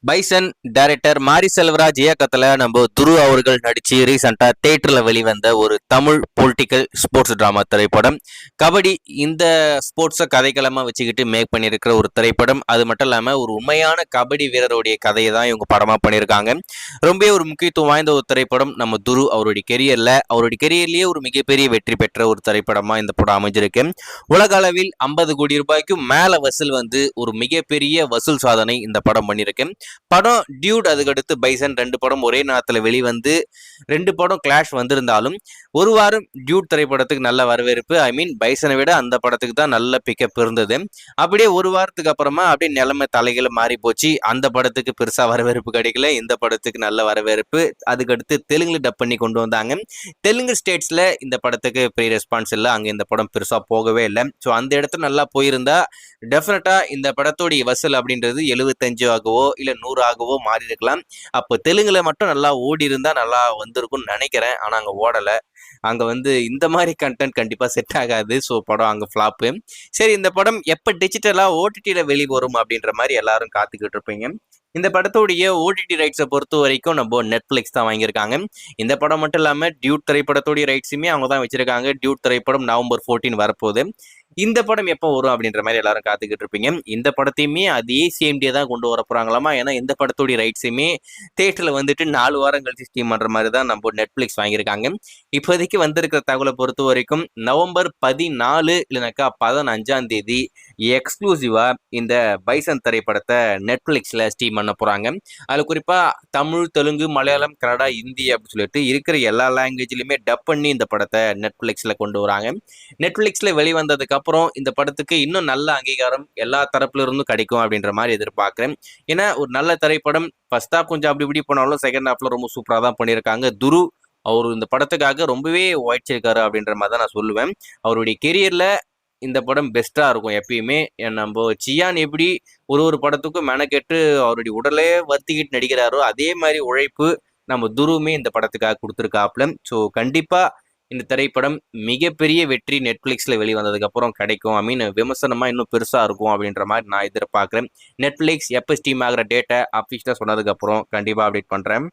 Bison director மாரி செல்வராஜ் இயக்கத்துல நம்ம துரு அவர்கள் நடிச்சு ரீசெண்டா தியேட்டர்ல வெளிவந்த ஒரு தமிழ் பொலிட்டிக்கல் ஸ்போர்ட்ஸ் டிராமா திரைப்படம் கபடி. இந்த ஸ்போர்ட்ஸை கதைக்களமா வச்சுக்கிட்டு மேக் பண்ணியிருக்கிற ஒரு திரைப்படம். அது மட்டும் இல்லாம ஒரு உண்மையான கபடி வீரருடைய கதையை தான் இவங்க படமா பண்ணியிருக்காங்க. ரொம்ப ஒரு முக்கியத்துவம் வாய்ந்த ஒரு திரைப்படம். நம்ம துரு அவருடைய கெரியர்லயே ஒரு மிகப்பெரிய வெற்றி பெற்ற ஒரு திரைப்படமா இந்த படம் அமைஞ்சிருக்கு. உலக அளவில் 50 கோடி ரூபாய்க்கும் மேல வசூல் வந்து ஒரு மிகப்பெரிய வசூல் சாதனை இந்த படம் பண்ணியிருக்கு. படம் டியூட், அதுக்கடுத்து பைசன், 2 படம் ஒரே நேரத்தில் வெளிவந்து 2 படம் கிளாஷ் வந்திருந்தாலும் ஒரு வாரம் டியூட் திரைப்படத்துக்கு நல்ல வரவேற்பு. பைசனை விட அந்த படத்துக்கு தான் நல்ல பிக்கப் இருந்தது. அப்படியே ஒரு வாரத்துக்கு அப்புறமா அப்படியே நிலைமை தலைகளை மாறி போச்சு. அந்த படத்துக்கு பெருசா வரவேற்பு கிடைக்கல, இந்த படத்துக்கு நல்ல வரவேற்பு. அதுக்கடுத்து தெலுங்குல டப் பண்ணி கொண்டு வந்தாங்க. தெலுங்கு ஸ்டேட்ஸ்ல இந்த படத்துக்கு பெரிய ரெஸ்பான்ஸ் இல்லை, அங்க இந்த படம் பெருசா போகவே இல்லை. ஸோ அந்த இடத்துல நல்லா போயிருந்தா டெஃபினட்டா இந்த படத்தோடைய வசூல் அப்படின்றது 75 ஆகவோ இல்ல 100 ஆகவோ மாறி இருக்கலாம். அப்போ தெலுங்குல மட்டும் நல்லா ஓடி இருந்தா நல்லா வந்திருக்கும்னு நினைக்கிறேன். ஆனா அங்க ஓடல. அங்க வந்து இந்த மாதிரி கண்டென்ட் கண்டிப்பா செட் ஆகாது. ஸோ படம் அங்க ஃபிளாப்பு. சரி, இந்த படம் எப்ப டிஜிட்டலா ஓடிடியில வெளிவரும் அப்படின்ற மாதிரி எல்லாரும் காத்துக்கிட்டு இருப்பீங்க. இந்த படத்தோடைய ஓடிடி ரைட்ஸை பொறுத்த வரைக்கும் நம்ம நெட்ஃபிளிக்ஸ் தான் வாங்கியிருக்காங்க. இந்த படம் மட்டும் இல்லாம டியூட் திரைப்படத்தோடைய ரைட்ஸுமே அவங்க தான் வச்சிருக்காங்க. டியூட் திரைப்படம் நவம்பர் 14 வரப்போகுது. இந்த படம் எப்போ வரும் அப்படின்ற மாதிரி எல்லாரும் காத்துக்கிட்டு இருப்பீங்க. இந்த படத்தையுமே அதே சேம்டே தான் கொண்டு வர போறாங்களாமா. ஏன்னா இந்த படத்தோடைய ரைட்ஸுமே தியேட்டர்ல வந்துட்டு 4 வாரம் கழிச்சு ஸ்ட்ரீம் பண்ற மாதிரி தான் நம்ம நெட்ஃபிளிக்ஸ் வாங்கியிருக்காங்க. இப்போதைக்கு வந்திருக்கிற தகவலை பொறுத்த வரைக்கும் நவம்பர் 14 இல்லைனாக்கா 15ஆம் தேதி எக்ஸ்க்ளூசிவா இந்த பைசன் திரைப்படத்தை நெட்ஃபிளிக்ஸ்ல ஸ்ட்ரீம் பண்ண போறாங்க. அதுல குறிப்பா தமிழ், தெலுங்கு, மலையாளம், கன்னடா, ஹிந்தி அப்படின்னு சொல்லிட்டு இருக்கிற எல்லா லாங்குவேஜ்லயுமே டப் பண்ணி இந்த படத்தை நெட்ஃபிளிக்ஸ்ல கொண்டு வராங்க. நெட்ஃபிளிக்ஸ்ல வெளிவந்ததுக்கு அப்புறம் இந்த படத்துக்கு இன்னும் நல்ல அங்கீகாரம் எல்லா தரப்புல இருந்தும் கிடைக்கும் அப்படின்ற மாதிரி எதிர்பார்க்கிறேன். ஏன்னா ஒரு நல்ல திரைப்படம் ஃபர்ஸ்ட் ஹாஃப் கொஞ்சம் அப்படி இப்படி போனாலும் செகண்ட் ஹாஃப்ல ரொம்ப சூப்பரா தான் பண்ணியிருக்காங்க. துரு அவர் இந்த படத்துக்காக ரொம்பவே உழைச்சிருக்காரு அப்படின்ற மாதிரி தான் நான் சொல்லுவேன். அவருடைய கெரியர்ல இந்த படம் பெஸ்டா இருக்கும் எப்பயுமே. நம்ம சியான் எப்படி ஒரு படத்துக்கும் மெனக்கெட்டு அவருடைய உடலே வருத்திக்கிட்டு நடிக்கிறாரோ அதே மாதிரி உழைப்பு நம்ம துருவுமே இந்த படத்துக்காக கொடுத்துருக்காப்ல. ஸோ கண்டிப்பா இந்த திரைப்படம் மிகப்பெரிய வெற்றி நெட்ஃபிளிக்ஸ்ல வெளிவந்ததுக்கு அப்புறம் கிடைக்கும். விமர்சனமா இன்னும் பெருசா இருக்கும் அப்படின்ற மாதிரி நான் எதிர்பார்க்கிறேன். நெட்ஃபிளிக்ஸ் எப்போ ஸ்ட்ரீம் ஆகிற டேட்டை அஃபிஷியலா சொன்னதுக்கு அப்புறம் கண்டிப்பா அப்டேட் பண்றேன்.